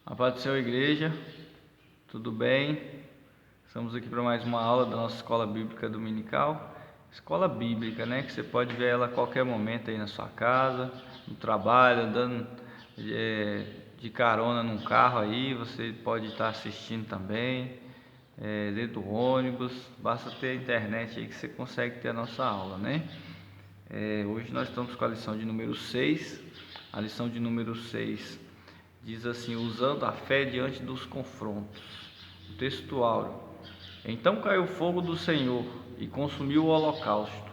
A paz do Senhor, igreja, tudo bem? Estamos aqui para mais uma aula da nossa escola bíblica dominical. Escola bíblica, né? Que você pode ver ela a qualquer momento aí na sua casa, no trabalho, andando de carona num carro aí. Você pode estar assistindo também, dentro do ônibus. Basta ter a internet aí que você consegue ter a nossa aula, né? Hoje nós estamos com a lição de número 6. A lição de número 6 diz assim: usando a fé diante dos confrontos. O texto áureo: então caiu o fogo do Senhor e consumiu o holocausto,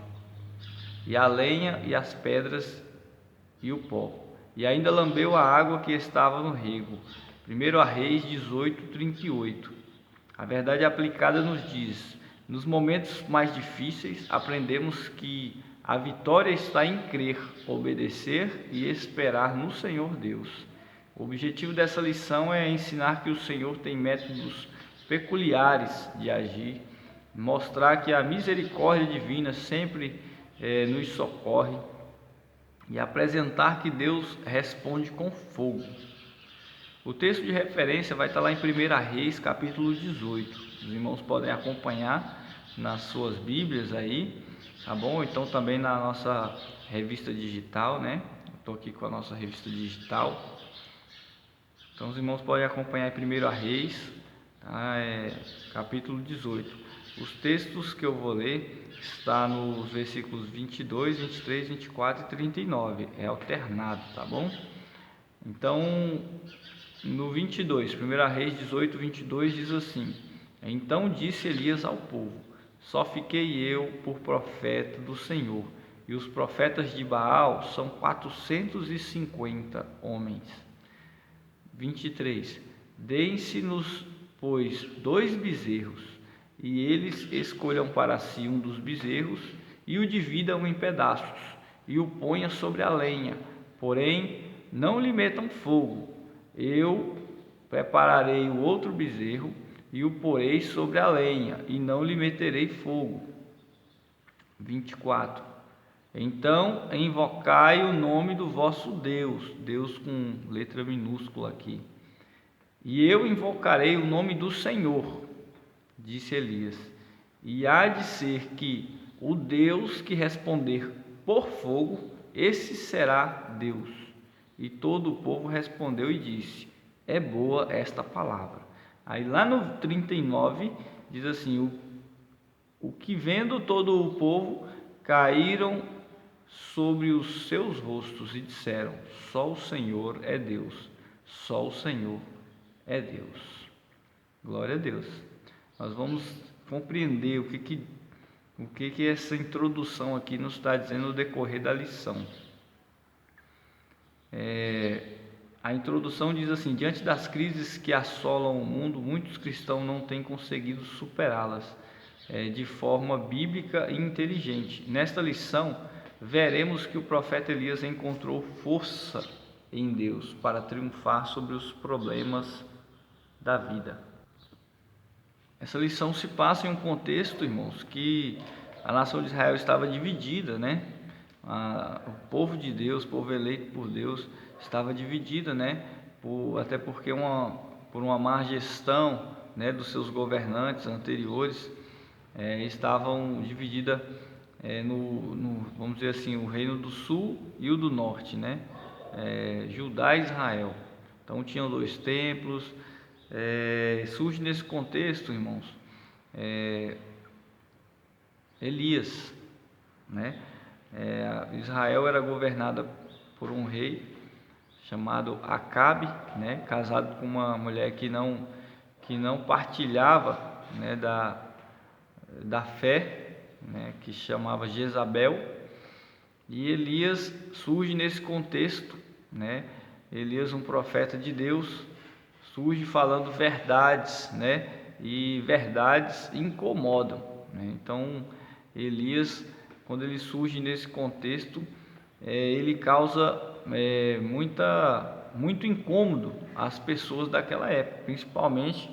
e a lenha e as pedras e o pó, e ainda lambeu a água que estava no rego. 1 Reis 18:38. A verdade aplicada nos diz: nos momentos mais difíceis, aprendemos que a vitória está em crer, obedecer e esperar no Senhor Deus. O objetivo dessa lição é ensinar que o Senhor tem métodos peculiares de agir, mostrar que a misericórdia divina sempre nos socorre e apresentar que Deus responde com fogo. O texto de referência vai estar lá em 1 Reis, capítulo 18. Os irmãos podem acompanhar nas suas Bíblias aí, tá bom? Então também na nossa revista digital, né? Estou aqui com a nossa revista digital. Então os irmãos podem acompanhar em 1 Reis, tá? Capítulo 18. Os textos que eu vou ler está nos versículos 22, 23, 24 e 39. É alternado, tá bom? Então, no 22, 1 Reis 18, 22 diz assim: então disse Elias ao povo: só fiquei eu por profeta do Senhor, e os profetas de Baal são 450 homens. 23. Deem-se-nos, pois, 2 bezerros, e eles escolham para si um dos bezerros, e o dividam em pedaços, e o ponham sobre a lenha, porém não lhe metam fogo. Eu prepararei o outro bezerro, e o porei sobre a lenha, e não lhe meterei fogo. 24. Então invocai o nome do vosso Deus, Deus com letra minúscula aqui, e eu invocarei o nome do Senhor, disse Elias, e há de ser que o Deus que responder por fogo, esse será Deus. E todo o povo respondeu e disse: é boa esta palavra. Aí lá no 39 diz assim: o que vendo todo o povo, caíram sobre os seus rostos e disseram: só o Senhor é Deus, só o Senhor é Deus. Glória a Deus. Nós vamos compreender o que essa introdução aqui nos está dizendo no decorrer da lição. A introdução diz assim: diante das crises que assolam o mundo, muitos cristãos não têm conseguido superá-las de forma bíblica e inteligente. Nesta lição, veremos que o profeta Elias encontrou força em Deus para triunfar sobre os problemas da vida. Essa lição se passa em um contexto, irmãos, que a nação de Israel estava dividida, né? O povo de Deus, o povo eleito por Deus, estava dividida, né? Até porque por uma má gestão, né, dos seus governantes anteriores, estavam divididas vamos dizer assim, o reino do sul e o do norte, né? Judá e Israel. Então tinham 2 templos. Surge nesse contexto, irmãos, Elias, né? Israel era governada por um rei chamado Acabe, né? Casado com uma mulher que não partilhava, né, da fé, né, que chamava Jezabel. E Elias surge nesse contexto, né? Elias, um profeta de Deus, surge falando verdades, né? E verdades incomodam, né? Então Elias, quando ele surge nesse contexto, ele causa muito incômodo às pessoas daquela época, principalmente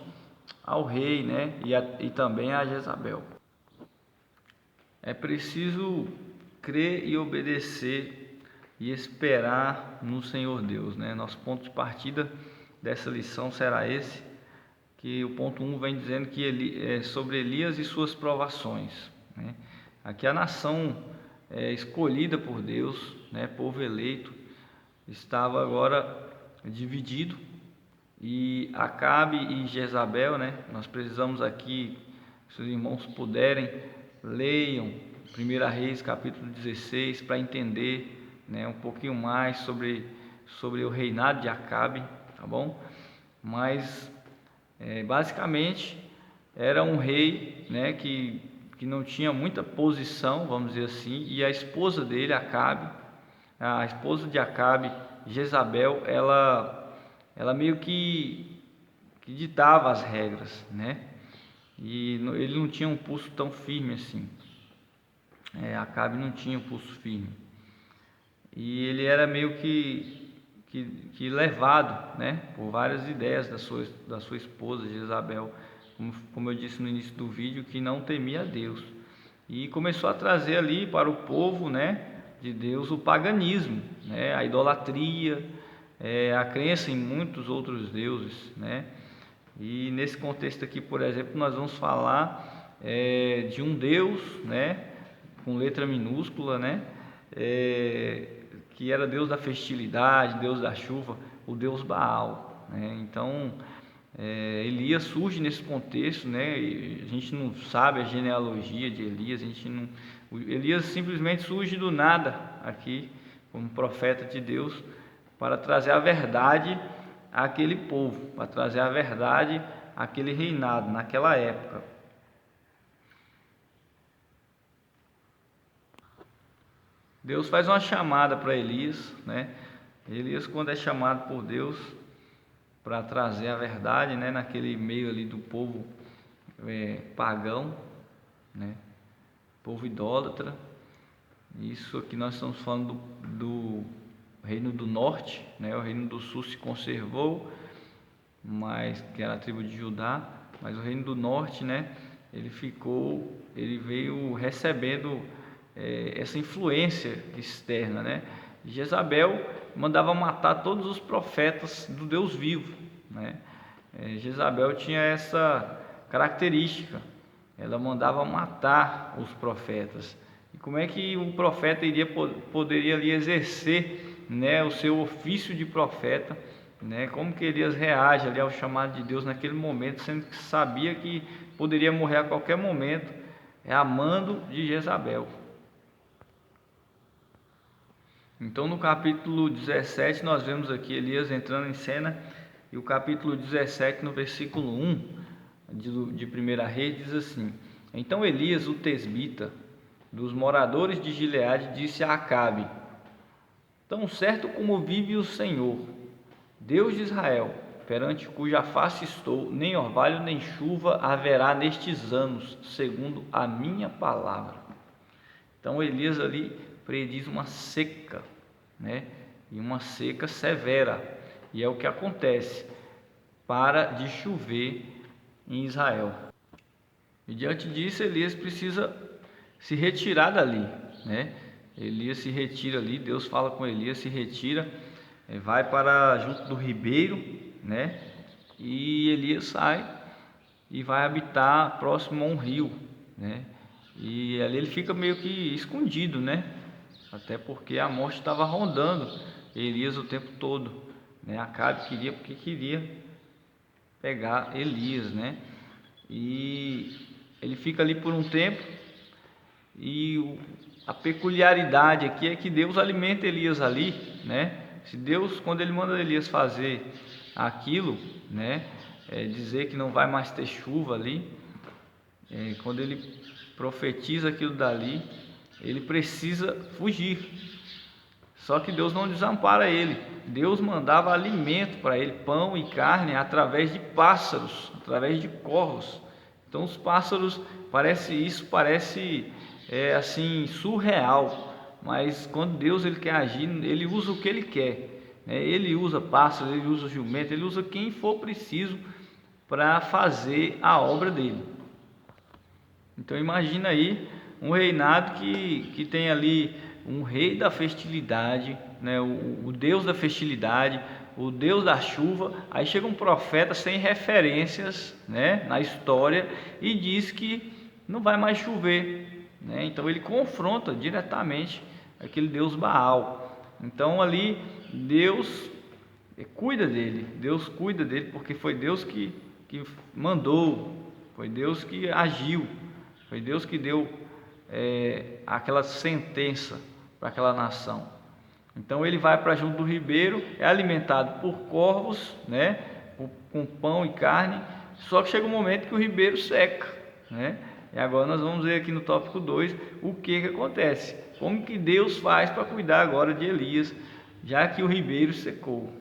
ao rei, né? E também a Jezabel. É preciso crer e obedecer e esperar no Senhor Deus, né? Nosso ponto de partida dessa lição será esse, que o ponto 1 vem dizendo que sobre Elias e suas provações, né? Aqui a nação escolhida por Deus, né, povo eleito, estava agora dividido, e Acabe e Jezabel, né? Nós precisamos aqui, se os irmãos puderem, leiam 1 Reis capítulo 16 para entender, né, um pouquinho mais sobre o reinado de Acabe, tá bom? Mas basicamente era um rei, né, que não tinha muita posição, vamos dizer assim, e a esposa dele, Acabe, a esposa de Acabe, Jezabel, ela meio que ditava as regras, né? E ele não tinha um pulso tão firme assim. Acabe não tinha um pulso firme. E ele era meio que levado, né, por várias ideias da sua esposa, Jezabel, como eu disse no início do vídeo, que não temia a Deus. E começou a trazer ali para o povo, né, de Deus, o paganismo, né, a idolatria, a crença em muitos outros deuses, né? E nesse contexto aqui, por exemplo, nós vamos falar de um Deus, né, com letra minúscula, né, que era Deus da fertilidade, Deus da chuva, o Deus Baal, né? Então Elias surge nesse contexto, né? E a gente não sabe a genealogia de Elias, Elias simplesmente surge do nada aqui como profeta de Deus para trazer a verdade àquele povo, para trazer a verdade àquele reinado naquela época. Deus faz uma chamada para Elias, né? Elias, quando é chamado por Deus para trazer a verdade, né, naquele meio ali do povo pagão, né, povo idólatra. Isso aqui nós estamos falando do reino do norte, né? O reino do sul se conservou, mas que era a tribo de Judá, mas o reino do norte, né, ele veio recebendo essa influência externa, né? Jezabel mandava matar todos os profetas do Deus vivo, né? Jezabel tinha essa característica, ela mandava matar os profetas. E como é que um profeta poderia ali exercer, né, o seu ofício de profeta, né? Como que Elias reage ali ao chamado de Deus naquele momento, sendo que sabia que poderia morrer a qualquer momento, a mando de Jezabel. Então no capítulo 17 nós vemos aqui Elias entrando em cena, e o capítulo 17 no versículo 1 de 1 Reis diz assim: Então Elias, o tesbita, dos moradores de Gileade, disse a Acabe: Tão certo como vive o Senhor, Deus de Israel, perante cuja face estou, nem orvalho nem chuva haverá nestes anos, segundo a minha palavra. Então Elias ali prediz uma seca, né? E uma seca severa, e é o que acontece, para de chover em Israel. E diante disso Elias precisa se retirar dali, né? Elias se retira ali, Deus fala com Elias, se retira, vai para junto do ribeiro, né? E Elias sai e vai habitar próximo a um rio, né? E ali ele fica meio que escondido, né? Até porque a morte estava rondando Elias o tempo todo, né? Acabe queria pegar Elias, né? E ele fica ali por um tempo, e a peculiaridade aqui é que Deus alimenta Elias ali, né? Se Deus, quando ele manda Elias fazer aquilo, né, dizer que não vai mais ter chuva ali, quando ele profetiza aquilo dali, ele precisa fugir. Só que Deus não desampara ele. Deus mandava alimento para ele, pão e carne, através de pássaros, através de corvos. Então os pássaros, parece assim surreal, mas quando Deus ele quer agir, ele usa o que ele quer, né? Ele usa pássaros, ele usa jumento, ele usa quem for preciso para fazer a obra dele. Então imagina aí um reinado que tem ali um rei da fertilidade, né? O Deus da fertilidade, o Deus da chuva. Aí chega um profeta sem referências, né, na história e diz que não vai mais chover, né? Então ele confronta diretamente aquele Deus Baal. Então ali Deus cuida dele, porque foi Deus que mandou, foi Deus que agiu, foi Deus que deu aquela sentença para aquela nação. Então ele vai para junto do ribeiro, é alimentado por corvos, né, com pão e carne, só que chega um momento que o ribeiro seca, né? E agora nós vamos ver aqui no tópico 2 o que acontece, como que Deus faz para cuidar agora de Elias, já que o ribeiro secou.